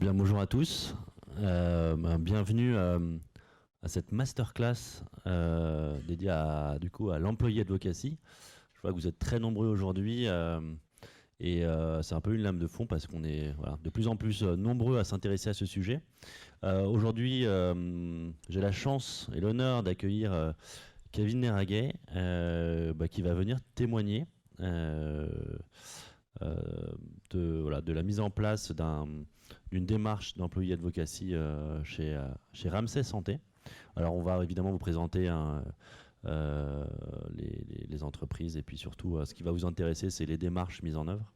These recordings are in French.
Bien, bonjour à tous. Bienvenue à cette masterclass dédiée du coup, à l'employé advocacy. Je vois que vous êtes très nombreux aujourd'hui et c'est un peu une lame de fond parce qu'on est de plus en plus nombreux à s'intéresser à ce sujet. Aujourd'hui, j'ai la chance et l'honneur d'accueillir Kevin Neraguet qui va venir témoigner de la mise en place d'une démarche d'employé advocacy chez Ramsay Santé. Alors on va évidemment vous présenter les entreprises et puis surtout ce qui va vous intéresser, c'est les démarches mises en œuvre.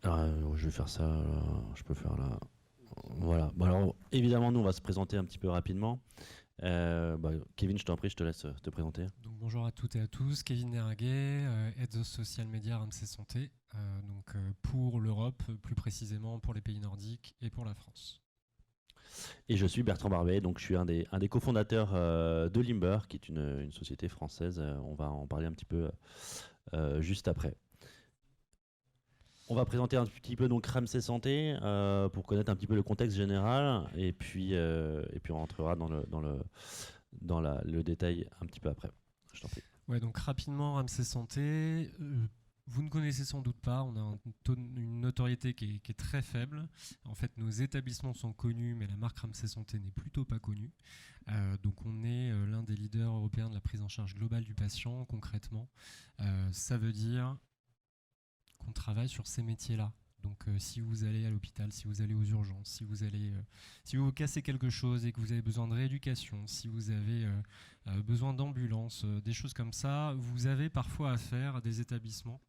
Alors, je vais faire ça, je peux faire là. Voilà. Bon, alors évidemment nous on va se présenter un petit peu rapidement. Kevin, je t'en prie, je te laisse te présenter. Donc, bonjour à toutes et à tous, Kevin Neraguet, Head of Social Media Ramsay Santé, pour l'Europe, plus précisément pour les pays nordiques et pour la France. Et je suis Bertrand Barbet, donc je suis un des cofondateurs de Limber, qui est une société française. On va en parler un petit peu juste après. On va présenter un petit peu donc Ramsay Santé pour connaître un petit peu le contexte général et puis on rentrera dans le détail un petit peu après. Je t'en prie. Ouais, donc rapidement, Ramsay Santé, vous ne connaissez sans doute pas, on a une notoriété qui est très faible. En fait, nos établissements sont connus, mais la marque Ramsay Santé n'est plutôt pas connue. Donc on est l'un des leaders européens de la prise en charge globale du patient, concrètement. Ça veut dire qu'on travaille sur ces métiers-là. Donc si vous allez à l'hôpital, si vous allez aux urgences, si vous vous cassez quelque chose et que vous avez besoin de rééducation, si vous avez besoin d'ambulance, des choses comme ça, vous avez parfois affaire à des établissements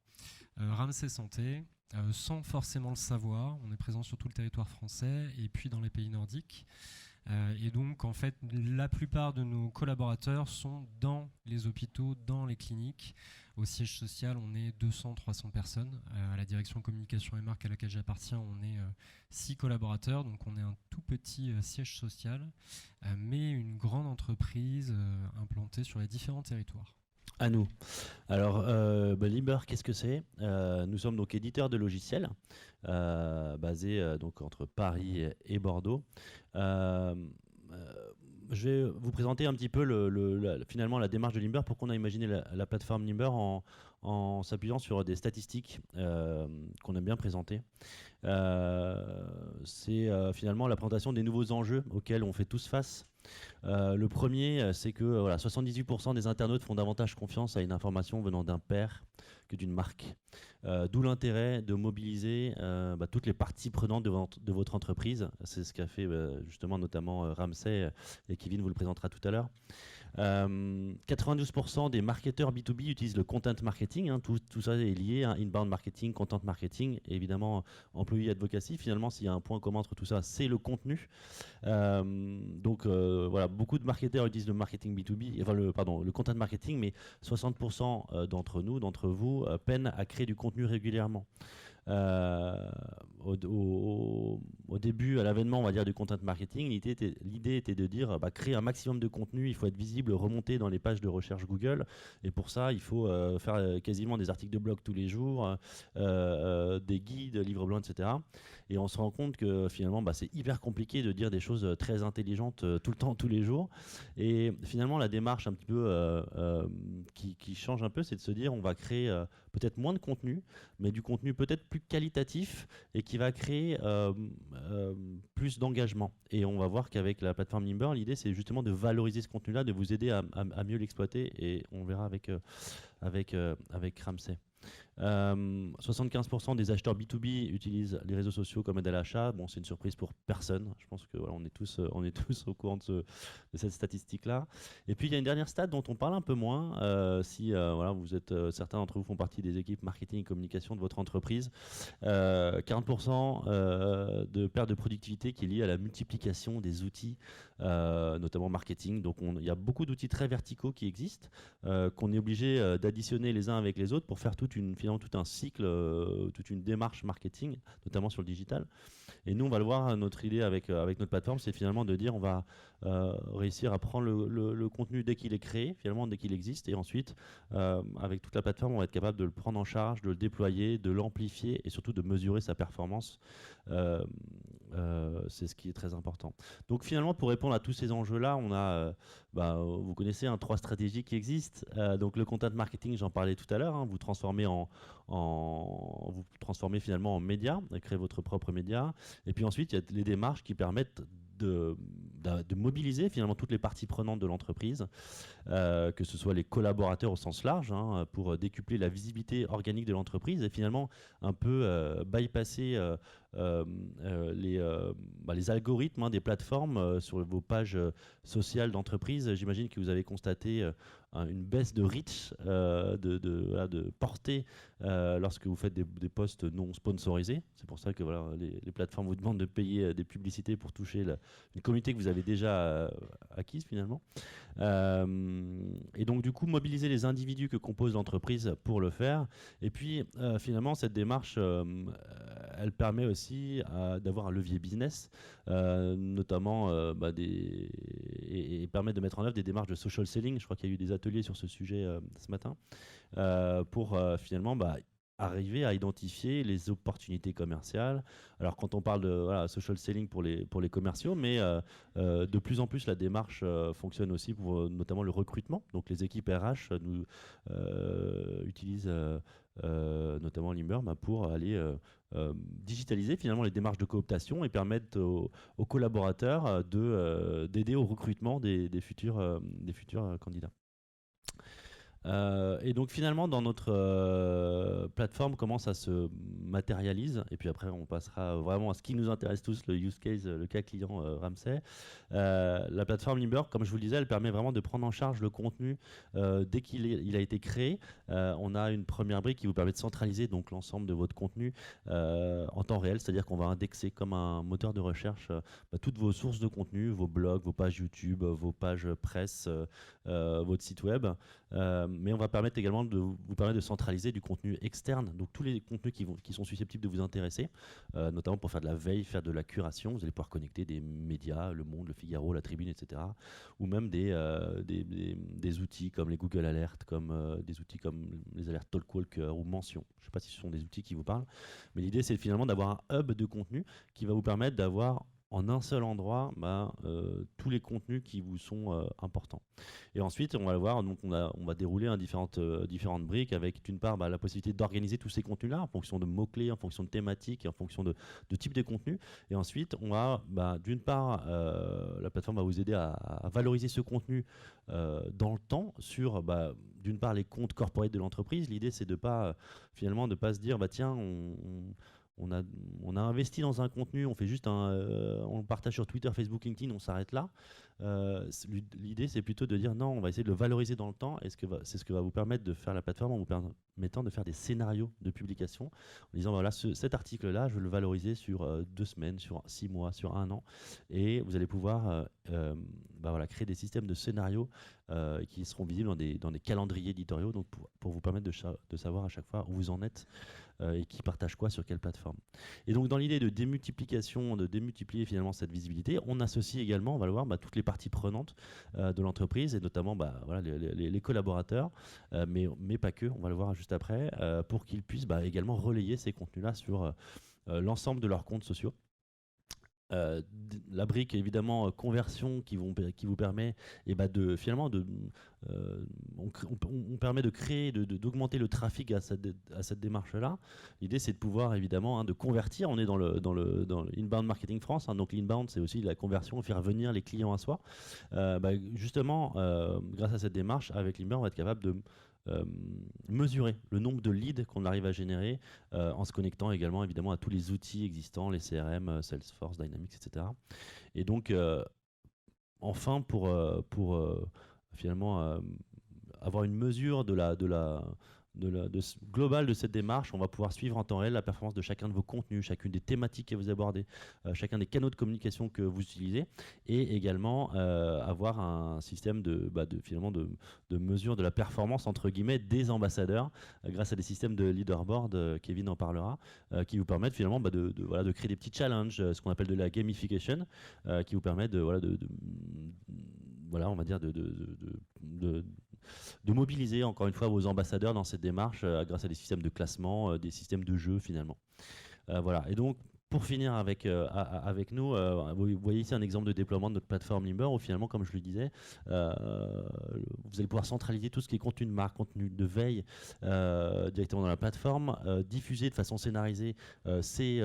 Ramsay Santé, sans forcément le savoir. On est présent sur tout le territoire français et puis dans les pays nordiques. Et donc, en fait, la plupart de nos collaborateurs sont dans les hôpitaux, dans les cliniques. Au siège social, on est 200-300 personnes. À la direction communication et marque à laquelle j'appartiens, on est 6 collaborateurs. Donc, on est un tout petit siège social, mais une grande entreprise implantée sur les différents territoires. À nous. Alors, Limber, qu'est-ce que c'est ? Nous sommes donc éditeurs de logiciels basés donc entre Paris et Bordeaux. Je vais vous présenter un petit peu finalement la démarche de Limber, pourquoi on a imaginé la plateforme Limber en s'appuyant sur des statistiques qu'on aime bien présenter. C'est finalement la présentation des nouveaux enjeux auxquels on fait tous face. Le premier, c'est que 78% des internautes font davantage confiance à une information venant d'un père que d'une marque. D'où l'intérêt de mobiliser toutes les parties prenantes de votre entreprise. C'est ce qu'a fait justement notamment Ramsay, et Kevin vous le présentera tout à l'heure. 92% des marketeurs B2B utilisent le content marketing. Tout ça est lié à inbound marketing, content marketing, et évidemment employé advocacy. Finalement, s'il y a un point commun entre tout ça, c'est le contenu. Beaucoup de marketeurs utilisent le marketing B2B, le content marketing, mais 60% d'entre vous peinent à créer du contenu régulièrement. Au début, à l'avènement, on va dire, du content marketing, l'idée était de dire créer un maximum de contenu, il faut être visible, remonter dans les pages de recherche Google, et pour ça, il faut faire quasiment des articles de blog tous les jours, des guides, livres blancs, etc. Et on se rend compte que finalement, c'est hyper compliqué de dire des choses très intelligentes tout le temps, tous les jours. Et finalement, la démarche un petit peu qui change un peu, c'est de se dire on va créer peut-être moins de contenu, mais du contenu peut-être plus qualitatif et qui va créer plus d'engagement. Et on va voir qu'avec la plateforme Limber, l'idée c'est justement de valoriser ce contenu-là, de vous aider à mieux l'exploiter, et on verra avec Ramsay. 75% des acheteurs B2B utilisent les réseaux sociaux comme aide à l'achat. Bon, c'est une surprise pour personne. Je pense que on est tous au courant de cette statistique-là. Et puis il y a une dernière stat dont on parle un peu moins. Vous êtes certains d'entre vous font partie des équipes marketing et communication de votre entreprise. 40% de perte de productivité qui est liée à la multiplication des outils, notamment marketing. Donc il y a beaucoup d'outils très verticaux qui existent, qu'on est obligé additionner les uns avec les autres pour faire finalement tout un cycle, toute une démarche marketing, notamment sur le digital. Et nous, on va le voir, notre idée avec notre plateforme, c'est finalement de dire on va réussir à prendre le contenu dès qu'il est créé, finalement dès qu'il existe, et ensuite, avec toute la plateforme, on va être capable de le prendre en charge, de le déployer, de l'amplifier et surtout de mesurer sa performance. C'est ce qui est très important. Donc finalement, pour répondre à tous ces enjeux-là, on a, vous connaissez, 3 stratégies qui existent. Donc le content marketing, j'en parlais tout à l'heure, vous transformez vous transformez finalement en média, créez votre propre média. Et puis ensuite, il y a les démarches qui permettent de mobiliser finalement toutes les parties prenantes de l'entreprise, que ce soit les collaborateurs au sens large, pour décupler la visibilité organique de l'entreprise et finalement un peu bypasser les algorithmes des plateformes sur vos pages sociales d'entreprise. J'imagine que vous avez constaté une baisse de reach, de portée lorsque vous faites des posts non sponsorisés. C'est pour ça que les plateformes vous demandent de payer des publicités pour toucher une communauté que vous avez déjà acquise finalement. Et donc du coup, mobiliser les individus que compose l'entreprise pour le faire. Et puis finalement, cette démarche, elle permet aussi d'avoir un levier business, notamment et permet de mettre en œuvre des démarches de social selling. Je crois qu'il y a eu des ateliers sur ce sujet ce matin, pour finalement arriver à identifier les opportunités commerciales. Alors quand on parle de social selling pour les commerciaux, mais de plus en plus la démarche fonctionne aussi pour notamment le recrutement. Donc les équipes RH nous utilisent notamment Limber pour aller digitaliser finalement les démarches de cooptation et permettre aux collaborateurs d'aider au recrutement des futurs candidats. Et donc finalement dans notre plateforme, comment ça se matérialise, et puis après on passera vraiment à ce qui nous intéresse tous, le use case, le cas client Ramsay. La plateforme Limber, comme je vous le disais, elle permet vraiment de prendre en charge le contenu dès qu'il a été créé. On a une première brique qui vous permet de centraliser donc l'ensemble de votre contenu en temps réel, c'est-à-dire qu'on va indexer comme un moteur de recherche toutes vos sources de contenu, vos blogs, vos pages YouTube, vos pages presse, votre site web. Mais on va permettre également vous permettre de centraliser du contenu externe, donc tous les contenus qui sont susceptibles de vous intéresser, notamment pour faire de la veille, faire de la curation. Vous allez pouvoir connecter des médias, Le Monde, Le Figaro, La Tribune, etc. Ou même des outils comme les Google Alerts, comme des outils comme les alertes Talkwalker ou Mention. Je ne sais pas si ce sont des outils qui vous parlent, mais l'idée c'est finalement d'avoir un hub de contenu qui va vous permettre d'avoir en un seul endroit tous les contenus qui vous sont importants. Et ensuite, on va le voir, donc on va dérouler différentes briques avec d'une part la possibilité d'organiser tous ces contenus-là en fonction de mots-clés, en fonction de thématiques et en fonction de type de contenu. Et ensuite, on va d'une part, la plateforme va vous aider à valoriser ce contenu dans le temps sur d'une part les comptes corporate de l'entreprise. L'idée, c'est de pas se dire tiens, on a investi dans un contenu, on fait juste on le partage sur Twitter, Facebook, LinkedIn, on s'arrête là. L'idée, c'est plutôt de dire non, on va essayer de le valoriser dans le temps. Et c'est ce que va vous permettre de faire la plateforme en vous permettant de faire des scénarios de publication en disant voilà, cet article-là, je veux le valoriser sur 2 semaines, sur 6 mois, sur 1 an. Et vous allez pouvoir créer des systèmes de scénarios qui seront visibles dans des calendriers éditoriaux, donc pour vous permettre de savoir à chaque fois où vous en êtes et qui partage quoi sur quelle plateforme. Et donc dans l'idée de démultiplication, de démultiplier finalement cette visibilité, on associe également, on va le voir, toutes les parties prenantes de l'entreprise et notamment les collaborateurs, mais pas que, on va le voir juste après, pour qu'ils puissent également relayer ces contenus-là sur l'ensemble de leurs comptes sociaux. La brique évidemment conversion qui vous permet on permet de créer, d'augmenter le trafic à cette démarche-là. L'idée c'est de pouvoir évidemment de convertir. On est dans l'inbound marketing France, donc l'inbound c'est aussi la conversion, faire venir les clients à soi. Justement, grâce à cette démarche avec l'inbound, on va être capable de mesurer le nombre de leads qu'on arrive à générer en se connectant également évidemment à tous les outils existants, les CRM, Salesforce, Dynamics, etc. Et donc enfin pour finalement avoir une mesure de global de cette démarche. On va pouvoir suivre en temps réel la performance de chacun de vos contenus, chacune des thématiques que vous abordez, chacun des canaux de communication que vous utilisez, et également avoir un système finalement de mesure de la performance entre guillemets des ambassadeurs grâce à des systèmes de leaderboard, Kevin en parlera, qui vous permettent finalement de créer des petits challenges, ce qu'on appelle de la gamification, qui vous permettent on va dire de mobiliser encore une fois vos ambassadeurs dans cette démarche grâce à des systèmes de classement, des systèmes de jeu finalement. Voilà. Et donc pour finir avec nous, vous voyez ici un exemple de déploiement de notre plateforme Limber où finalement, comme je le disais, vous allez pouvoir centraliser tout ce qui est contenu de marque, contenu de veille directement dans la plateforme, diffuser de façon scénarisée ces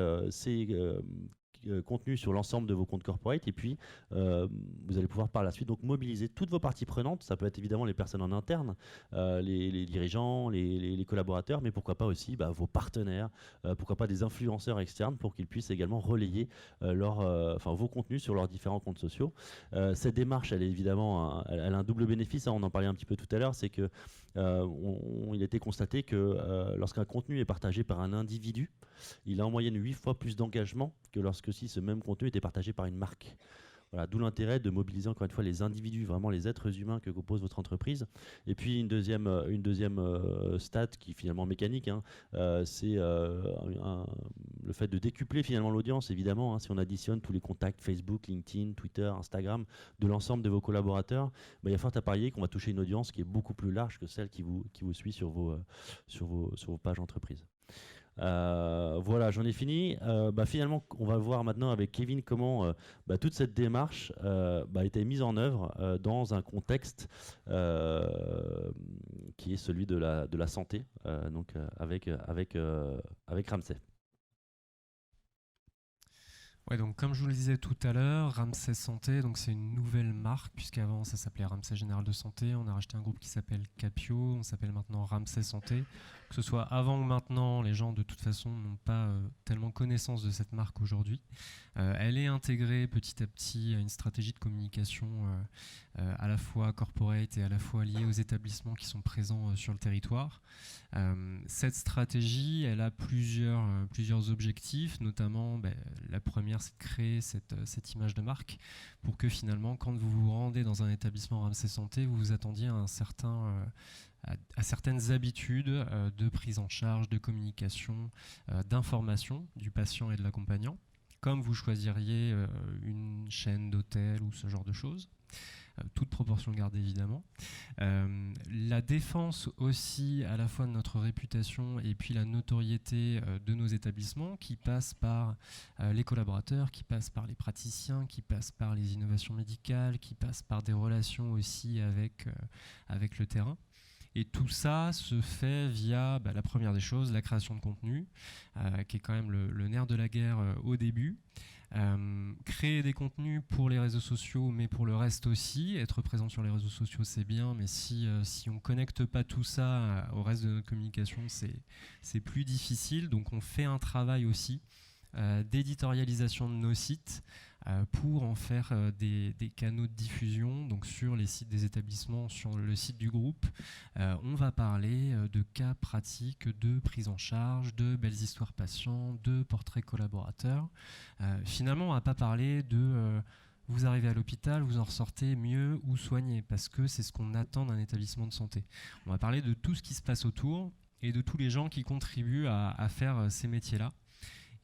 contenu sur l'ensemble de vos comptes corporate, et puis vous allez pouvoir par la suite donc mobiliser toutes vos parties prenantes. Ça peut être évidemment les personnes en interne, les dirigeants, les collaborateurs, mais pourquoi pas aussi vos partenaires, pourquoi pas des influenceurs externes pour qu'ils puissent également relayer vos contenus sur leurs différents comptes sociaux. Cette démarche, elle est évidemment elle a un double bénéfice, hein, on en parlait un petit peu tout à l'heure, c'est que il a été constaté que lorsqu'un contenu est partagé par un individu, il a en moyenne 8 fois plus d'engagement que lorsque si ce même contenu était partagé par une marque. Voilà, d'où l'intérêt de mobiliser encore une fois les individus, vraiment les êtres humains que compose votre entreprise. Et puis une deuxième stat qui est finalement mécanique, hein, c'est le fait de décupler finalement l'audience, évidemment. Hein, si on additionne tous les contacts Facebook, LinkedIn, Twitter, Instagram de l'ensemble de vos collaborateurs, il y a fort à parier qu'on va toucher une audience qui est beaucoup plus large que celle qui vous suit sur vos pages entreprises. Voilà, j'en ai fini. Finalement, on va voir maintenant avec Kevin comment toute cette démarche a été mise en œuvre dans un contexte qui est celui de la santé, donc avec Ramsay. Ouais, donc comme je vous le disais tout à l'heure, Ramsay Santé, donc c'est une nouvelle marque, puisqu'avant ça s'appelait Ramsay Général de Santé. On a racheté un groupe qui s'appelle Capio, on s'appelle maintenant Ramsay Santé. Que ce soit avant ou maintenant, les gens de toute façon n'ont pas tellement connaissance de cette marque aujourd'hui. Elle est intégrée petit à petit à une stratégie de communication à la fois corporate et à la fois liée aux établissements qui sont présents sur le territoire. Cette stratégie, elle a plusieurs objectifs, notamment la première, c'est de créer cette image de marque pour que finalement, quand vous vous rendez dans un établissement Ramsay Santé, vous vous attendiez à certaines habitudes de prise en charge, de communication, d'information du patient et de l'accompagnant, comme vous choisiriez une chaîne d'hôtel ou ce genre de choses. Toute proportion gardée évidemment. La défense aussi à la fois de notre réputation et puis la notoriété de nos établissements qui passe par les collaborateurs, qui passe par les praticiens, qui passe par les innovations médicales, qui passe par des relations aussi avec le terrain. Et tout ça se fait via la première des choses, la création de contenu, qui est quand même le nerf de la guerre au début. Créer des contenus pour les réseaux sociaux, mais pour le reste aussi. Être présent sur les réseaux sociaux, c'est bien, mais si on ne connecte pas tout ça au reste de notre communication, c'est plus difficile. Donc on fait un travail aussi d'éditorialisation de nos sites pour en faire des canaux de diffusion. Donc sur les sites des établissements, sur le site du groupe, on va parler de cas pratiques, de prise en charge, de belles histoires patients, de portraits collaborateurs. Finalement, on ne va pas parler de vous arrivez à l'hôpital, vous en ressortez mieux ou soigné, parce que c'est ce qu'on attend d'un établissement de santé. On va parler de tout ce qui se passe autour et de tous les gens qui contribuent à faire ces métiers-là.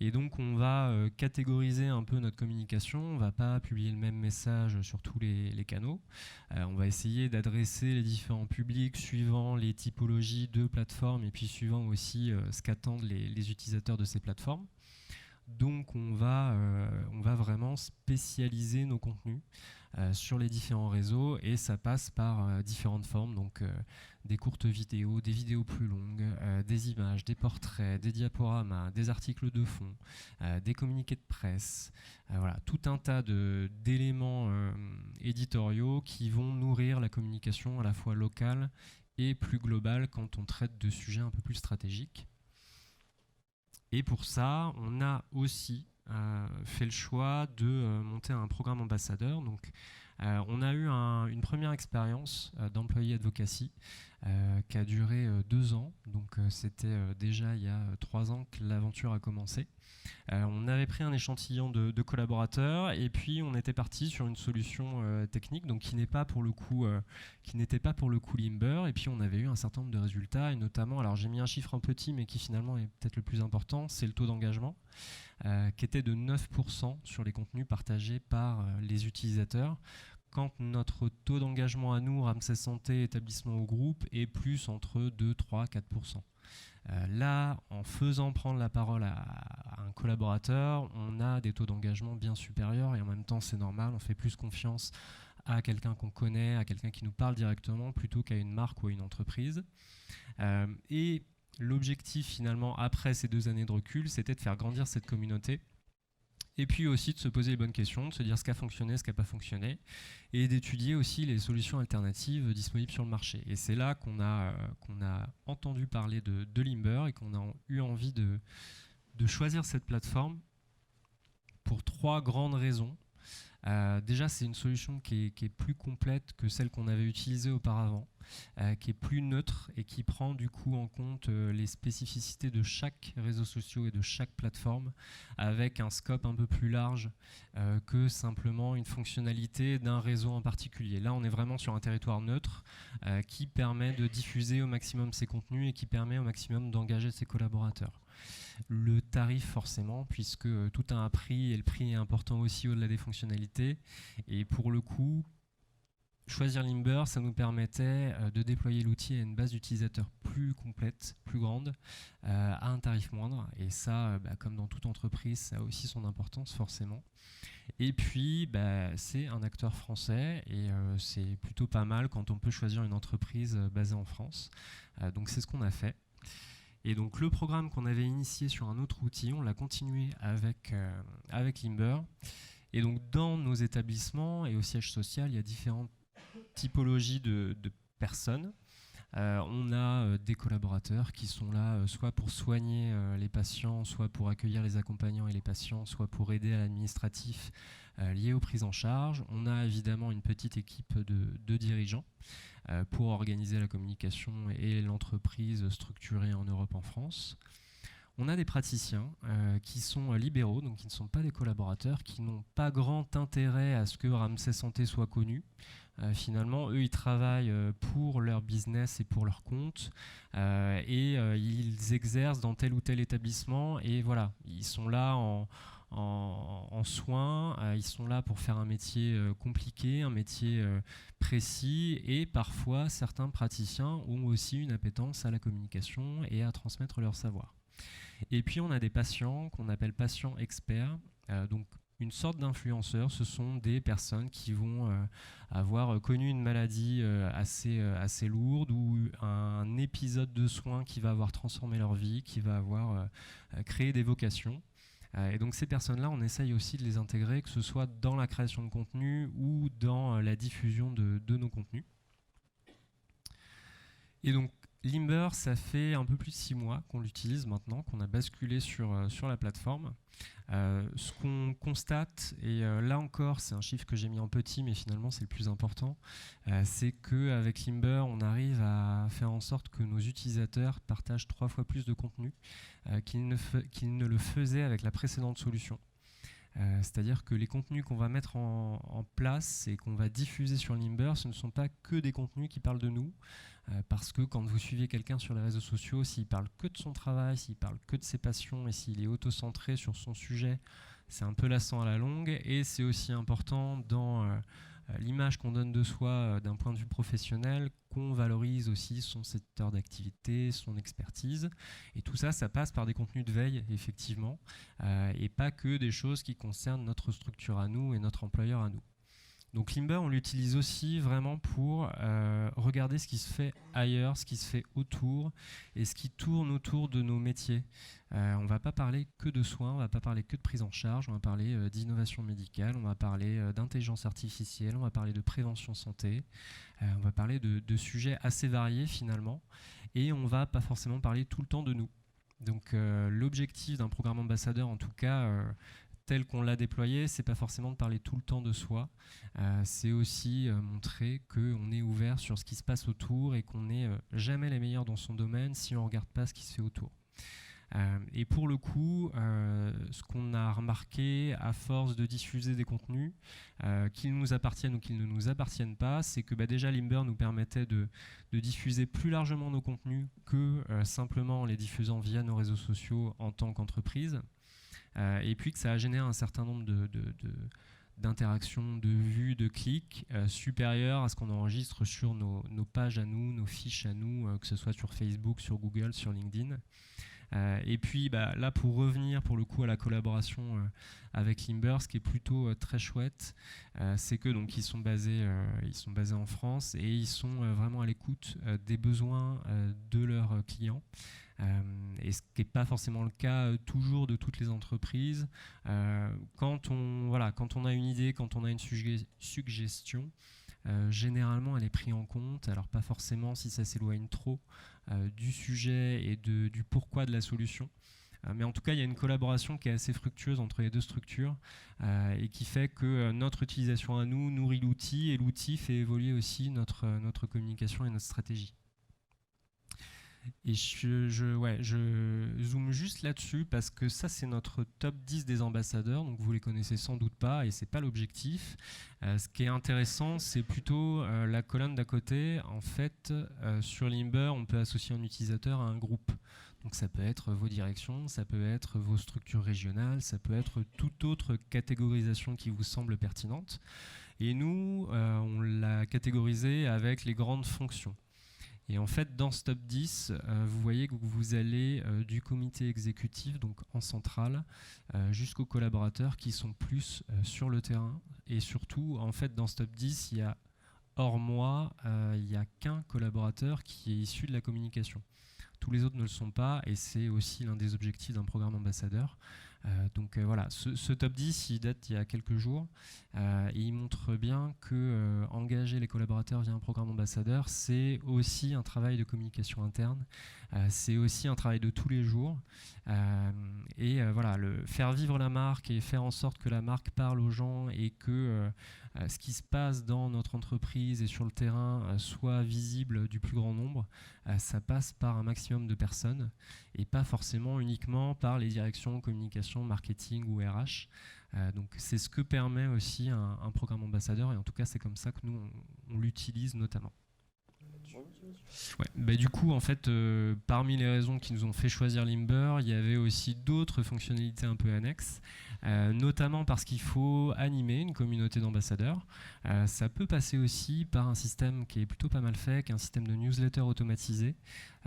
Et donc on va catégoriser un peu notre communication, on ne va pas publier le même message sur tous les canaux, on va essayer d'adresser les différents publics suivant les typologies de plateformes et puis suivant aussi ce qu'attendent les utilisateurs de ces plateformes. Donc on va vraiment spécialiser nos contenus sur les différents réseaux et ça passe par différentes formes, donc des courtes vidéos, des vidéos plus longues, des images, des portraits, des diaporamas, des articles de fond, des communiqués de presse, voilà, tout un tas d'éléments éditoriaux qui vont nourrir la communication à la fois locale et plus globale quand on traite de sujets un peu plus stratégiques. Et pour ça, on a aussi fait le choix de monter un programme ambassadeur. Donc, On a eu une première expérience d'employee advocacy qui a duré 2 ans. Donc c'était déjà il y a 3 ans que l'aventure a commencé. On avait pris un échantillon de collaborateurs et puis on était parti sur une solution technique donc qui n'était pas pour le coup Limber, et puis on avait eu un certain nombre de résultats, et notamment, alors j'ai mis un chiffre un petit mais qui finalement est peut-être le plus important, c'est le taux d'engagement qui était de 9% sur les contenus partagés par les utilisateurs, quand notre taux d'engagement à nous, Ramsay Santé, établissement ou groupe, est plus entre 2, 3, 4%. Là, en faisant prendre la parole à un collaborateur, on a des taux d'engagement bien supérieurs, et en même temps c'est normal, on fait plus confiance à quelqu'un qu'on connaît, à quelqu'un qui nous parle directement, plutôt qu'à une marque ou à une entreprise. Et l'objectif finalement, après ces 2 années de recul, c'était de faire grandir cette communauté, et puis aussi de se poser les bonnes questions, de se dire ce qui a fonctionné, ce qui n'a pas fonctionné, et d'étudier aussi les solutions alternatives disponibles sur le marché. Et c'est là qu'on a entendu parler de Limber et qu'on a eu envie de choisir cette plateforme pour 3 grandes raisons. Déjà, c'est une solution qui est plus complète que celle qu'on avait utilisée auparavant, qui est plus neutre et qui prend du coup en compte les spécificités de chaque réseau social et de chaque plateforme, avec un scope un peu plus large que simplement une fonctionnalité d'un réseau en particulier. Là, on est vraiment sur un territoire neutre qui permet de diffuser au maximum ses contenus et qui permet au maximum d'engager ses collaborateurs. Le tarif forcément, puisque tout a un prix et le prix est important aussi au-delà des fonctionnalités. Et pour le coup, choisir Limber, ça nous permettait de déployer l'outil à une base d'utilisateurs plus complète, plus grande, à un tarif moindre. Et ça, comme dans toute entreprise, ça a aussi son importance forcément. Et puis, c'est un acteur français et c'est plutôt pas mal quand on peut choisir une entreprise basée en France. Donc c'est ce qu'on a fait. Et donc le programme qu'on avait initié sur un autre outil, on l'a continué avec Limber. Et donc dans nos établissements et au siège social, il y a différentes typologies de personnes. On a des collaborateurs qui sont là soit pour soigner les patients, soit pour accueillir les accompagnants et les patients, soit pour aider à l'administratif lié aux prises en charge. On a évidemment une petite équipe de dirigeants pour organiser la communication et l'entreprise structurée en Europe, en France. On a des praticiens qui sont libéraux, donc qui ne sont pas des collaborateurs, qui n'ont pas grand intérêt à ce que Ramsay Santé soit connu. Finalement, eux, ils travaillent pour leur business et pour leur compte, et ils exercent dans tel ou tel établissement, et voilà, ils sont là en soins, ils sont là pour faire un métier compliqué, un métier précis, et parfois certains praticiens ont aussi une appétence à la communication et à transmettre leur savoir. Et puis on a des patients qu'on appelle patients experts, donc une sorte d'influenceurs. Ce sont des personnes qui vont avoir connu une maladie assez lourde, ou un épisode de soins qui va avoir transformé leur vie, qui va avoir créé des vocations. Et donc ces personnes-là, on essaye aussi de les intégrer, que ce soit dans la création de contenu ou dans la diffusion de nos contenus. Et donc Limber, ça fait un peu plus de 6 mois qu'on l'utilise maintenant, qu'on a basculé sur la plateforme. Ce qu'on constate, et là encore c'est un chiffre que j'ai mis en petit mais finalement c'est le plus important, c'est qu'avec Limber on arrive à faire en sorte que nos utilisateurs partagent 3 fois plus de contenu qu'ils ne le faisaient avec la précédente solution. C'est-à-dire que les contenus qu'on va mettre en place et qu'on va diffuser sur Limber, ce ne sont pas que des contenus qui parlent de nous, parce que quand vous suivez quelqu'un sur les réseaux sociaux, s'il parle que de son travail, s'il parle que de ses passions et s'il est auto-centré sur son sujet, c'est un peu lassant à la longue. Et c'est aussi important dans l'image qu'on donne de soi d'un point de vue professionnel, qu'on valorise aussi son secteur d'activité, son expertise. Et tout ça, ça passe par des contenus de veille, effectivement, et pas que des choses qui concernent notre structure à nous et notre employeur à nous. Donc Limber, on l'utilise aussi vraiment pour regarder ce qui se fait ailleurs, ce qui se fait autour et ce qui tourne autour de nos métiers. On ne va pas parler que de soins, on ne va pas parler que de prise en charge, on va parler d'innovation médicale, on va parler d'intelligence artificielle, on va parler de prévention santé, on va parler de sujets assez variés finalement, et on ne va pas forcément parler tout le temps de nous. Donc l'objectif d'un programme ambassadeur, en tout cas tel qu'on l'a déployé, c'est pas forcément de parler tout le temps de soi, c'est aussi montrer qu'on est ouvert sur ce qui se passe autour et qu'on n'est jamais les meilleurs dans son domaine si on ne regarde pas ce qui se fait autour. Et pour le coup, ce qu'on a remarqué à force de diffuser des contenus, qu'ils nous appartiennent ou qu'ils ne nous appartiennent pas, c'est que déjà Limber nous permettait de diffuser plus largement nos contenus que simplement en les diffusant via nos réseaux sociaux en tant qu'entreprise. Et puis que ça a généré un certain nombre d'interactions, de vues, de clics supérieurs à ce qu'on enregistre sur nos pages à nous, nos fiches à nous, que ce soit sur Facebook, sur Google, sur LinkedIn. Et puis là, pour revenir pour le coup à la collaboration avec Limber, ce qui est plutôt très chouette, c'est que donc ils sont basés en France et ils sont vraiment à l'écoute des besoins de leurs clients. Et ce qui n'est pas forcément le cas toujours de toutes les entreprises. Quand on a une idée, quand on a une suggestion, généralement elle est prise en compte, alors pas forcément si ça s'éloigne trop du sujet et du pourquoi de la solution. Mais en tout cas, il y a une collaboration qui est assez fructueuse entre les deux structures et qui fait que notre utilisation à nous nourrit l'outil et l'outil fait évoluer aussi notre communication et notre stratégie. Et je zoome juste là-dessus parce que ça, c'est notre top 10 des ambassadeurs, donc vous les connaissez sans doute pas et c'est pas l'objectif. Ce qui est intéressant, c'est plutôt la colonne d'à côté. En fait, sur Limber, on peut associer un utilisateur à un groupe. Donc ça peut être vos directions, ça peut être vos structures régionales, ça peut être toute autre catégorisation qui vous semble pertinente. Et nous, on l'a catégorisé avec les grandes fonctions. Et en fait, dans ce top 10, vous voyez que vous allez du comité exécutif, donc en centrale, jusqu'aux collaborateurs qui sont plus sur le terrain. Et surtout, en fait, dans ce top 10, il y a, hors moi, il n'y a qu'un collaborateur qui est issu de la communication. Tous les autres ne le sont pas, et c'est aussi l'un des objectifs d'un programme ambassadeur. Donc voilà, ce top 10, il date il y a quelques jours et il montre bien que engager les collaborateurs via un programme ambassadeur, c'est aussi un travail de communication interne, c'est aussi un travail de tous les jours. Voilà, faire vivre la marque et faire en sorte que la marque parle aux gens et que ce qui se passe dans notre entreprise et sur le terrain soit visible du plus grand nombre, ça passe par un maximum de personnes et pas forcément uniquement par les directions communication, marketing ou RH. Donc c'est ce que permet aussi un programme ambassadeur et en tout cas c'est comme ça que nous on l'utilise notamment. Ouais. Du coup, en fait, parmi les raisons qui nous ont fait choisir Limber, il y avait aussi d'autres fonctionnalités un peu annexes, notamment parce qu'il faut animer une communauté d'ambassadeurs. Ça peut passer aussi par un système qui est plutôt pas mal fait, qui est un système de newsletter automatisé.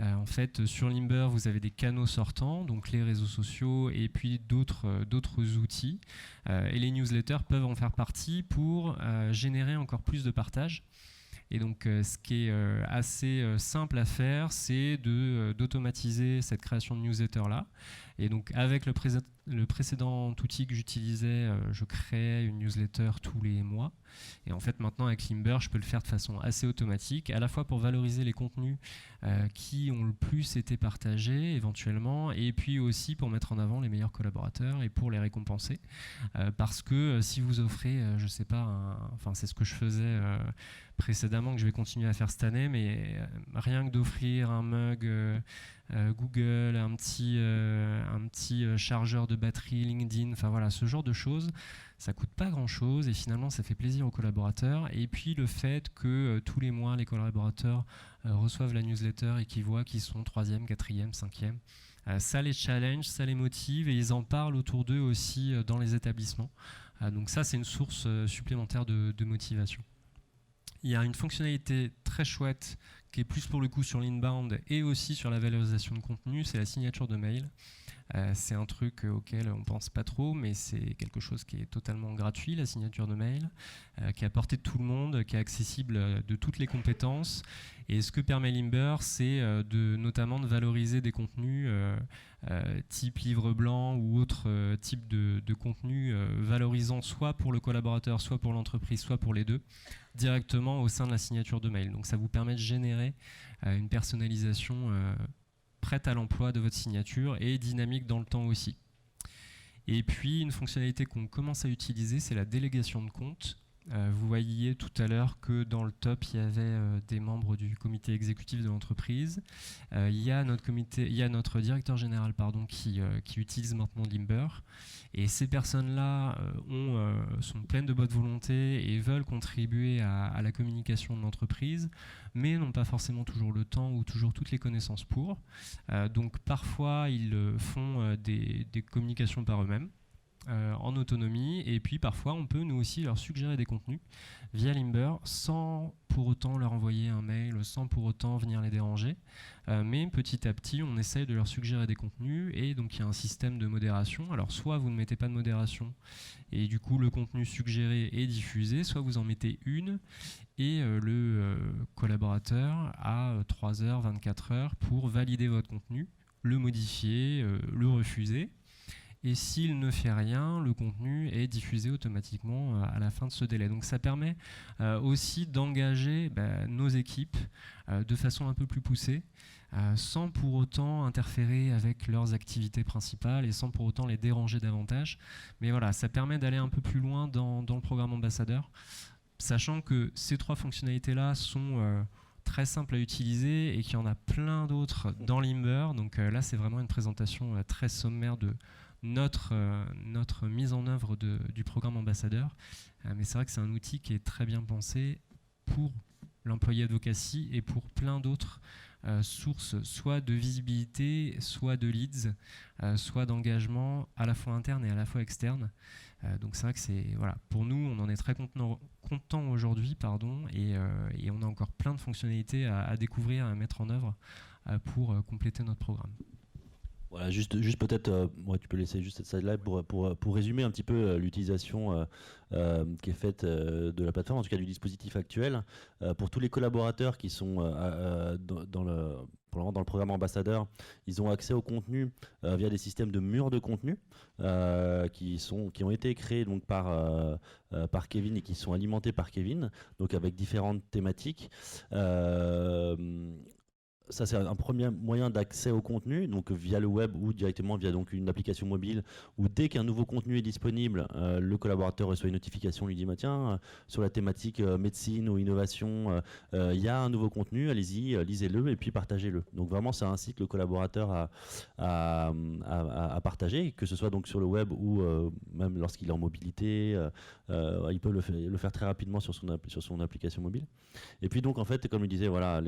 En fait, sur Limber, vous avez des canaux sortants, donc les réseaux sociaux et puis d'autres outils. Et les newsletters peuvent en faire partie pour générer encore plus de partage. Et donc, ce qui est assez simple à faire, c'est d'automatiser cette création de newsletter-là. Et donc, avec le précédent outil que j'utilisais, je créais une newsletter tous les mois. Et en fait, maintenant, avec Limber, je peux le faire de façon assez automatique, à la fois pour valoriser les contenus qui ont le plus été partagés, éventuellement, et puis aussi pour mettre en avant les meilleurs collaborateurs et pour les récompenser. Parce que si vous offrez, je sais pas, c'est ce que je faisais précédemment, que je vais continuer à faire cette année, mais rien que d'offrir un mug Google, un petit chargeur de batterie LinkedIn, enfin voilà, ce genre de choses, ça coûte pas grand chose et finalement ça fait plaisir aux collaborateurs. Et puis le fait que tous les mois les collaborateurs reçoivent la newsletter et qu'ils voient qu'ils sont 3e, 4e, 5e, ça les challenge, ça les motive et ils en parlent autour d'eux aussi dans les établissements. Donc ça, c'est une source supplémentaire de motivation. Il y a une fonctionnalité très chouette qui est plus pour le coup sur l'inbound et aussi sur la valorisation de contenu, c'est la signature de mail. C'est un truc auquel on ne pense pas trop, mais c'est quelque chose qui est totalement gratuit, la signature de mail, qui est à portée de tout le monde, qui est accessible de toutes les compétences. Et ce que permet Limber, c'est notamment de valoriser des contenus type livre blanc ou autre type de contenu valorisant soit pour le collaborateur, soit pour l'entreprise, soit pour les deux, directement au sein de la signature de mail. Donc ça vous permet de générer une personnalisation prête à l'emploi de votre signature et dynamique dans le temps aussi. Et puis une fonctionnalité qu'on commence à utiliser, c'est la délégation de compte. Vous voyiez tout à l'heure que dans le top, il y avait des membres du comité exécutif de l'entreprise. Il y a notre directeur général qui utilise maintenant Limber. Et ces personnes-là sont pleines de bonne volonté et veulent contribuer à la communication de l'entreprise, mais n'ont pas forcément toujours le temps ou toujours toutes les connaissances pour. Donc parfois, ils font des communications par eux-mêmes. En autonomie, et puis parfois on peut nous aussi leur suggérer des contenus via Limber sans pour autant leur envoyer un mail, sans pour autant venir les déranger, mais petit à petit on essaye de leur suggérer des contenus, et donc il y a un système de modération. Alors soit vous ne mettez pas de modération et du coup le contenu suggéré est diffusé, soit vous en mettez une et le collaborateur a 3 heures, 24 heures pour valider votre contenu, le modifier, le refuser. Et s'il ne fait rien, le contenu est diffusé automatiquement à la fin de ce délai. Donc ça permet aussi d'engager nos équipes de façon un peu plus poussée, sans pour autant interférer avec leurs activités principales et sans pour autant les déranger davantage. Mais voilà, ça permet d'aller un peu plus loin dans le programme ambassadeur, sachant que ces 3 fonctionnalités-là sont très simples à utiliser et qu'il y en a plein d'autres dans Limber. Donc là, c'est vraiment une présentation très sommaire de notre mise en œuvre du programme ambassadeur. Mais c'est vrai que c'est un outil qui est très bien pensé pour l'employé advocacy et pour plein d'autres sources, soit de visibilité, soit de leads, soit d'engagement à la fois interne et à la fois externe. Donc c'est vrai que voilà, pour nous, on en est très content aujourd'hui, et on a encore plein de fonctionnalités à découvrir, à mettre en œuvre pour compléter notre programme. Voilà, juste peut-être, tu peux laisser juste cette slide-là pour résumer un petit peu l'utilisation qui est faite de la plateforme, en tout cas du dispositif actuel. Pour tous les collaborateurs qui sont dans le programme ambassadeur, ils ont accès au contenu via des systèmes de murs de contenu qui ont été créés donc par Kevin et qui sont alimentés par Kevin, donc avec différentes thématiques. Ça, c'est un premier moyen d'accès au contenu, donc via le web ou directement via donc une application mobile, où dès qu'un nouveau contenu est disponible, le collaborateur reçoit une notification, lui dit tiens, sur la thématique médecine ou innovation, il y a un nouveau contenu, allez-y, lisez-le et puis partagez-le. Donc vraiment, ça incite le collaborateur à partager, que ce soit donc sur le web ou même lorsqu'il est en mobilité, il peut le faire très rapidement sur son application mobile. Et puis donc en fait, comme il disait, voilà,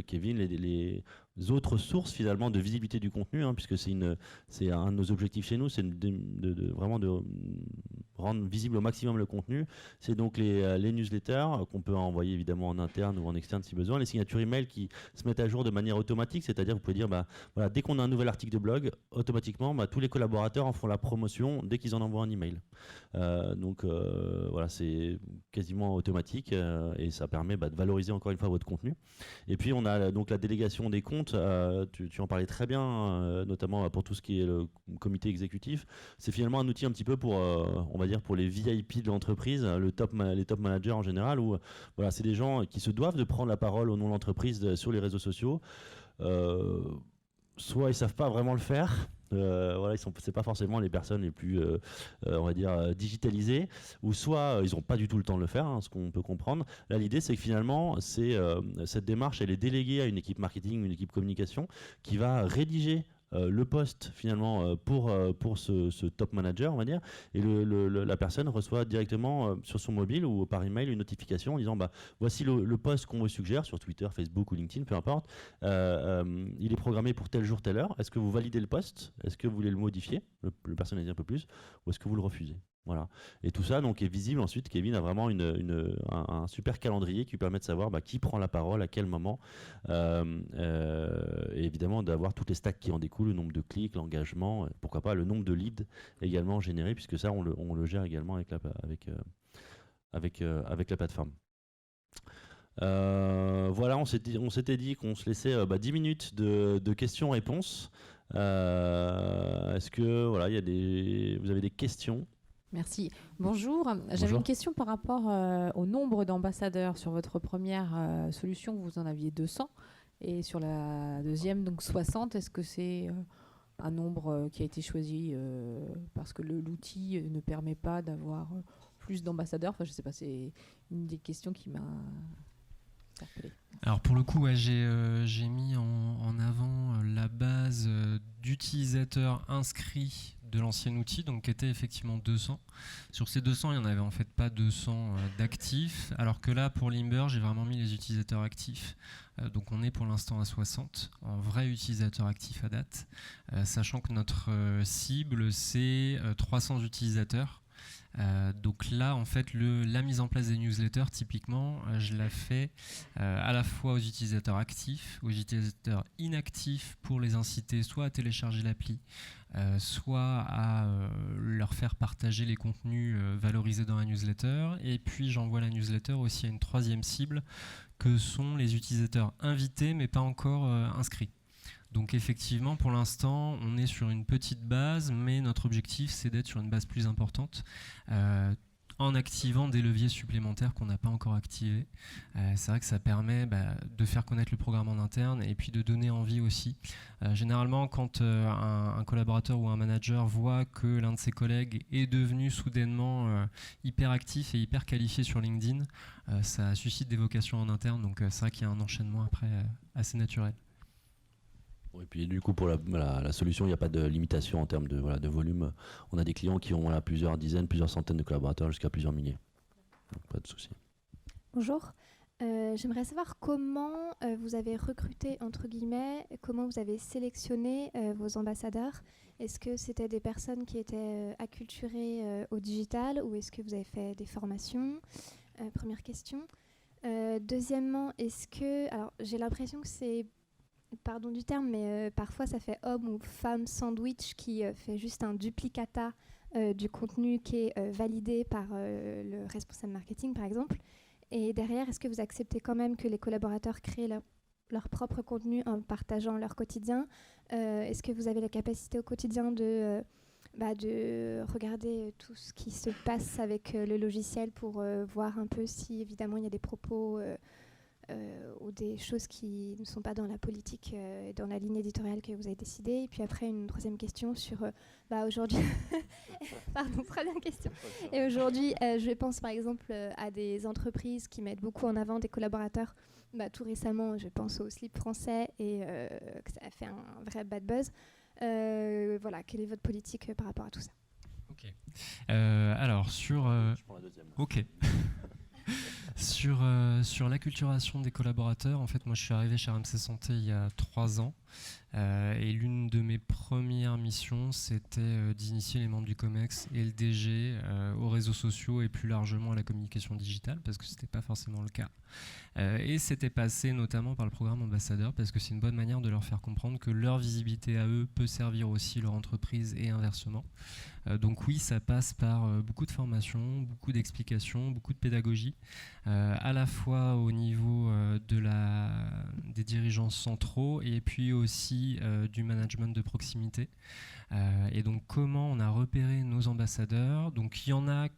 Kevin, les autres sources finalement de visibilité du contenu, puisque c'est un de nos objectifs chez nous, c'est vraiment de rendre visible au maximum le contenu. C'est donc les newsletters qu'on peut envoyer évidemment en interne ou en externe si besoin, les signatures email qui se mettent à jour de manière automatique, c'est-à-dire vous pouvez dire voilà, dès qu'on a un nouvel article de blog, automatiquement tous les collaborateurs en font la promotion dès qu'ils en envoient un email. Donc voilà, c'est quasiment automatique et ça permet de valoriser encore une fois votre contenu. Et puis on a donc la délégation des comptes, tu en parlais très bien, notamment pour tout ce qui est le comité exécutif. C'est finalement un outil un petit peu pour, on va dire, pour les VIP de l'entreprise, les top managers en général, où voilà, c'est des gens qui se doivent de prendre la parole au nom de l'entreprise sur les réseaux sociaux. Soit ils savent pas vraiment le faire, voilà, c'est pas forcément les personnes les plus, on va dire, digitalisées, ou soit ils n'ont pas du tout le temps de le faire, ce qu'on peut comprendre. Là, l'idée, c'est que finalement, cette démarche, elle est déléguée à une équipe marketing, une équipe communication, qui va rédiger le poste finalement pour ce top manager, on va dire, et la personne reçoit directement sur son mobile ou par email une notification en disant voici le poste qu'on vous suggère sur Twitter, Facebook ou LinkedIn, peu importe. Il est programmé pour tel jour, telle heure. Est-ce que vous validez le poste? Est-ce que vous voulez le modifier, le personnaliser un peu plus, ou est-ce que vous le refusez? Voilà. Et tout ça donc est visible ensuite. Kevin a vraiment un super calendrier qui permet de savoir qui prend la parole à quel moment, et évidemment d'avoir toutes les stacks qui en découlent, le nombre de clics, l'engagement, pourquoi pas le nombre de leads également générés, puisque ça on le gère également avec la plateforme. Voilà, on s'était dit qu'on se laissait 10 minutes de questions-réponses. Est-ce que voilà, vous avez des questions? Merci. Bonjour. J'avais une question par rapport au nombre d'ambassadeurs. Sur votre première solution, vous en aviez 200 et sur la deuxième, donc 60. Est-ce que c'est un nombre qui a été choisi parce que l'outil ne permet pas d'avoir plus d'ambassadeurs. Enfin, je sais pas, c'est une des questions qui m'a interpellée. Alors pour le coup, ouais, j'ai mis en avant la base d'utilisateurs inscrits de l'ancien outil, donc qui était effectivement 200. Sur ces 200, il n'y en avait en fait pas 200 d'actifs, alors que là, pour Limber, j'ai vraiment mis les utilisateurs actifs. Donc on est pour l'instant à 60 en vrais utilisateurs actifs à date, sachant que notre cible, c'est 300 utilisateurs. Donc là, en fait, la mise en place des newsletters, typiquement, je la fais à la fois aux utilisateurs actifs, aux utilisateurs inactifs pour les inciter soit à télécharger l'appli, soit à leur faire partager les contenus valorisés dans la newsletter. Et puis j'envoie la newsletter aussi à une troisième cible que sont les utilisateurs invités mais pas encore inscrits. Donc effectivement, pour l'instant, on est sur une petite base, mais notre objectif, c'est d'être sur une base plus importante en activant des leviers supplémentaires qu'on n'a pas encore activés. C'est vrai que ça permet de faire connaître le programme en interne et puis de donner envie aussi. Généralement, quand un collaborateur ou un manager voit que l'un de ses collègues est devenu soudainement hyper actif et hyper qualifié sur LinkedIn, ça suscite des vocations en interne. Donc c'est vrai qu'il y a un enchaînement après assez naturel. Et puis du coup pour la solution, il n'y a pas de limitation en termes de volume. On a des clients qui ont plusieurs dizaines, plusieurs centaines de collaborateurs jusqu'à plusieurs milliers. Donc pas de souci. Bonjour. J'aimerais savoir comment vous avez recruté, entre guillemets, comment vous avez sélectionné vos ambassadeurs. Est-ce que c'était des personnes qui étaient acculturées au digital ou est-ce que vous avez fait des formations? Première question. Deuxièmement, est-ce que... Alors, j'ai l'impression que c'est... Pardon du terme, mais parfois ça fait homme ou femme sandwich qui fait juste un duplicata du contenu qui est validé par le responsable marketing, par exemple. Et derrière, est-ce que vous acceptez quand même que les collaborateurs créent leur propre contenu en partageant leur quotidien? Est-ce que vous avez la capacité au quotidien de regarder tout ce qui se passe avec le logiciel pour voir un peu si, évidemment, il y a des propos... ou des choses qui ne sont pas dans la politique et dans la ligne éditoriale que vous avez décidée. Et puis après, une troisième question sur aujourd'hui... Pardon, première question. Et aujourd'hui, je pense par exemple à des entreprises qui mettent beaucoup en avant des collaborateurs. Tout récemment, je pense au Slip français et que ça a fait un vrai bad buzz. Voilà, quelle est votre politique par rapport à tout ça? Ok. Alors, sur... Je prends la deuxième. Ok. Sur l'acculturation des collaborateurs, en fait, moi je suis arrivé chez RMC Santé il y a 3 ans et l'une de mes premières missions c'était d'initier les membres du COMEX et le DG aux réseaux sociaux et plus largement à la communication digitale parce que c'était pas forcément le cas. Et c'était passé notamment par le programme ambassadeur parce que c'est une bonne manière de leur faire comprendre que leur visibilité à eux peut servir aussi leur entreprise et inversement. Donc oui, ça passe par beaucoup de formations, beaucoup d'explications, beaucoup de pédagogie, à la fois au niveau des dirigeants centraux et puis aussi du management de proximité. Et donc comment on a repéré nos ambassadeurs? Donc il y en a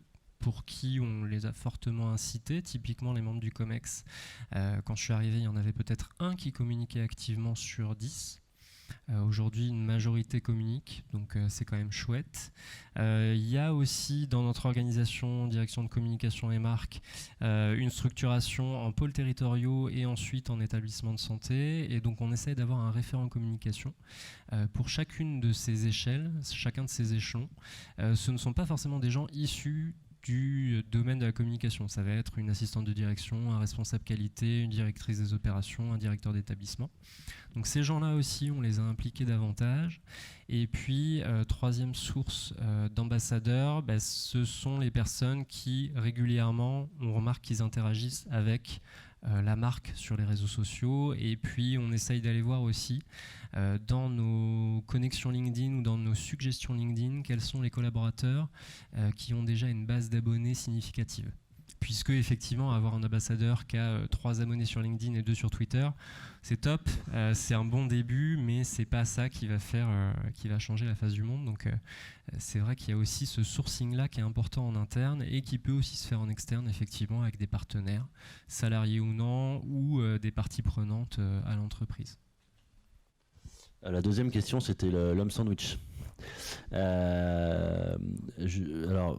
pour qui on les a fortement incités, typiquement les membres du COMEX. Quand je suis arrivé, il y en avait peut-être un qui communiquait activement sur 10. Aujourd'hui, une majorité communique, donc c'est quand même chouette. Il y a aussi dans notre organisation, direction de communication et marque, une structuration en pôles territoriaux et ensuite en établissement de santé. Et donc on essaye d'avoir un référent communication pour chacune de ces échelles, chacun de ces échelons. Ce ne sont pas forcément des gens issus du domaine de la communication. Ça va être une assistante de direction, un responsable qualité, une directrice des opérations, un directeur d'établissement. Donc ces gens-là aussi, on les a impliqués davantage. Et puis, troisième source d'ambassadeurs, ce sont les personnes qui régulièrement, on remarque qu'ils interagissent avec la marque sur les réseaux sociaux. Et puis, on essaye d'aller voir aussi dans nos connexions LinkedIn ou dans nos suggestions LinkedIn, quels sont les collaborateurs qui ont déjà une base d'abonnés significative. Puisque effectivement, avoir un ambassadeur qui a 3 abonnés sur LinkedIn et 2 sur Twitter, c'est top, c'est un bon début, mais c'est pas ça qui va changer la face du monde. Donc c'est vrai qu'il y a aussi ce sourcing-là qui est important en interne et qui peut aussi se faire en externe, effectivement, avec des partenaires, salariés ou non, ou des parties prenantes à l'entreprise. La deuxième question, c'était l'homme sandwich. Alors,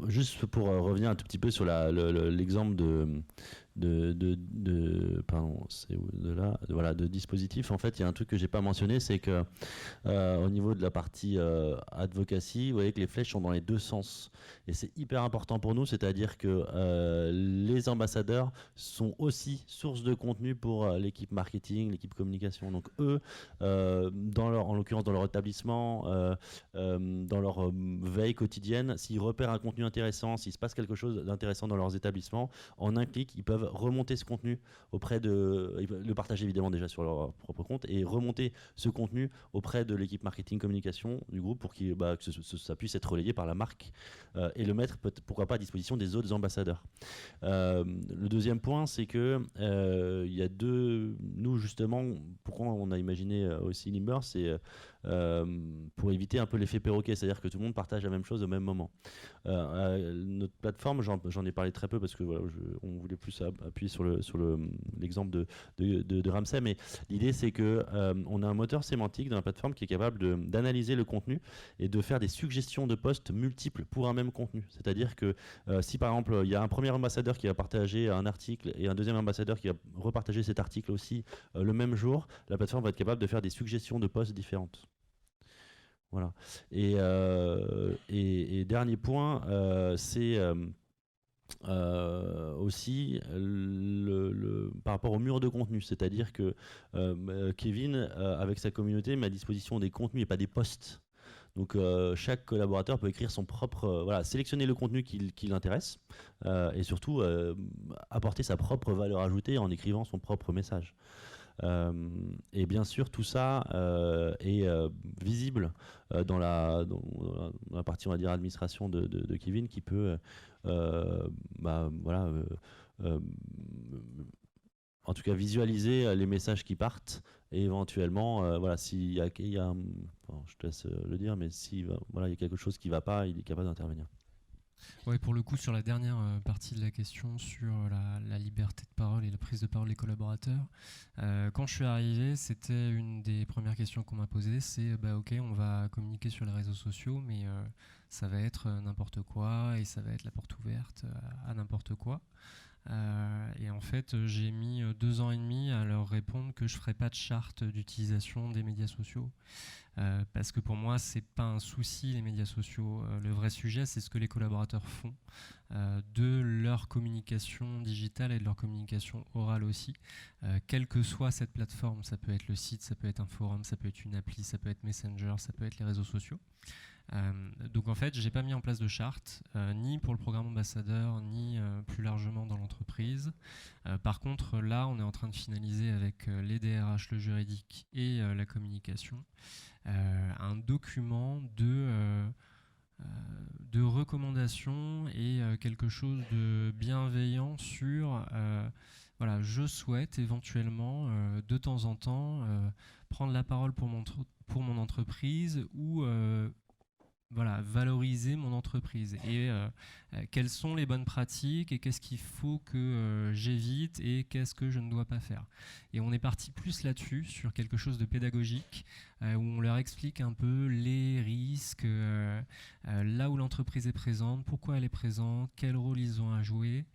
juste pour revenir un tout petit peu sur l'exemple de dispositif, en fait, il y a un truc que j'ai pas mentionné, c'est que au niveau de la partie advocacy, vous voyez que les flèches sont dans les deux sens, et c'est hyper important pour nous, c'est-à-dire que les ambassadeurs sont aussi source de contenu pour l'équipe marketing, l'équipe communication. Donc eux, en l'occurrence dans leur établissement, dans leur veille quotidienne, s'ils repèrent un contenu intéressant, s'il se passe quelque chose d'intéressant dans leurs établissements, en un clic, ils peuvent remonter ce contenu ils peuvent le partager évidemment déjà sur leur propre compte et remonter ce contenu auprès de l'équipe marketing communication du groupe pour que ça puisse être relayé par la marque et le mettre pourquoi pas à disposition des autres ambassadeurs. Le deuxième point, c'est que il y a nous justement, pourquoi on a imaginé aussi Limber, c'est pour éviter un peu l'effet perroquet, c'est-à-dire que tout le monde partage la même chose au même moment. Notre plateforme, j'en ai parlé très peu parce que voilà, on voulait plus appuyer sur l'exemple de Ramsay, mais l'idée c'est que on a un moteur sémantique dans la plateforme qui est capable d'analyser le contenu et de faire des suggestions de posts multiples pour un même contenu. C'est-à-dire que si par exemple il y a un premier ambassadeur qui va partager un article et un deuxième ambassadeur qui va repartager cet article aussi le même jour, la plateforme va être capable de faire des suggestions de posts différentes. Voilà. Et dernier point, c'est aussi par rapport au mur de contenu, c'est-à-dire que Kevin, avec sa communauté, met à disposition des contenus et pas des posts. Donc chaque collaborateur peut écrire son propre, sélectionner le contenu qui l'intéresse et surtout apporter sa propre valeur ajoutée en écrivant son propre message. Et bien sûr, tout ça est visible dans la partie, on va dire, administration de Kevin, qui peut, en tout cas, visualiser les messages qui partent et éventuellement, s'il y a je te laisse le dire, mais si il y a quelque chose qui ne va pas, il est capable d'intervenir. Ouais, pour le coup, sur la dernière partie de la question sur la liberté de parole et la prise de parole des collaborateurs, quand je suis arrivé, c'était une des premières questions qu'on m'a posées, c'est ok, on va communiquer sur les réseaux sociaux, mais ça va être n'importe quoi et ça va être la porte ouverte à n'importe quoi. Et en fait, j'ai mis 2 ans et demi à leur répondre que je ne ferais pas de charte d'utilisation des médias sociaux. Parce que pour moi, c'est pas un souci, les médias sociaux. Le vrai sujet, c'est ce que les collaborateurs font de leur communication digitale et de leur communication orale aussi. Quelle que soit cette plateforme, ça peut être le site, ça peut être un forum, ça peut être une appli, ça peut être Messenger, ça peut être les réseaux sociaux. Donc en fait, j'ai pas mis en place de charte, ni pour le programme ambassadeur, ni plus largement dans l'entreprise. Par contre, là, on est en train de finaliser avec les DRH, le juridique et la communication, un document de recommandations et quelque chose de bienveillant sur je souhaite éventuellement de temps en temps prendre la parole pour mon entreprise ou valoriser mon entreprise et quelles sont les bonnes pratiques et qu'est-ce qu'il faut que j'évite et qu'est-ce que je ne dois pas faire. Et on est parti plus là-dessus, sur quelque chose de pédagogique, où on leur explique un peu les risques, là où l'entreprise est présente, pourquoi elle est présente, quel rôle ils ont à jouer,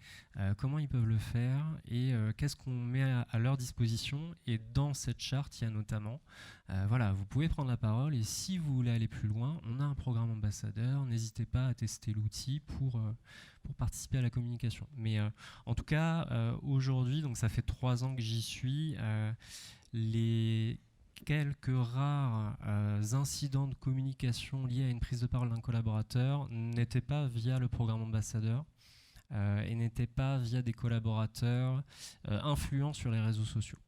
comment ils peuvent le faire et qu'est-ce qu'on met à leur disposition. Et dans cette charte, il y a notamment, vous pouvez prendre la parole et si vous voulez aller plus loin, on a un programme ambassadeur, n'hésitez pas à tester l'outil pour participer à la communication. Mais en tout cas, aujourd'hui, donc ça fait 3 ans que j'y suis, les quelques rares incidents de communication liés à une prise de parole d'un collaborateur n'étaient pas via le programme ambassadeur et n'étaient pas via des collaborateurs influents sur les réseaux sociaux.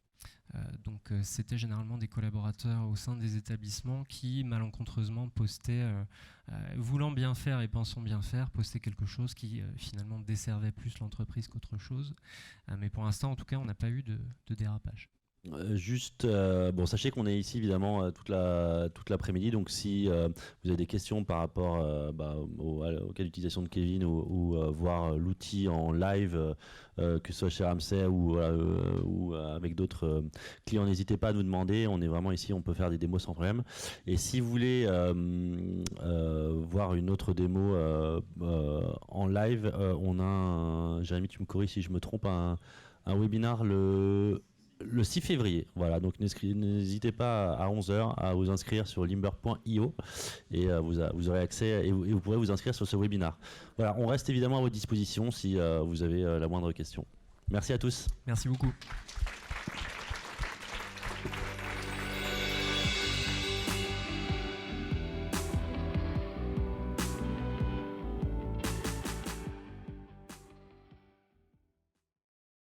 Donc c'était généralement des collaborateurs au sein des établissements qui malencontreusement postaient, voulant bien faire et pensant bien faire, postaient quelque chose qui finalement desservait plus l'entreprise qu'autre chose. Mais pour l'instant, en tout cas, on n'a pas eu de dérapage. Sachez qu'on est ici évidemment toute l'après-midi, donc si vous avez des questions par rapport au cas d'utilisation de Kevin ou voir l'outil en live, que ce soit chez Ramsay ou avec avec d'autres clients, n'hésitez pas à nous demander. On est vraiment ici, on peut faire des démos sans problème. Et si vous voulez voir une autre démo en live, on a Jérémy, tu me corriges si je me trompe, un webinar le 6 février. Voilà, donc n'hésitez pas à 11h à vous inscrire sur limber.io et vous aurez accès et vous pourrez vous inscrire sur ce webinar. Voilà, on reste évidemment à votre disposition si vous avez la moindre question. Merci à tous. Merci beaucoup.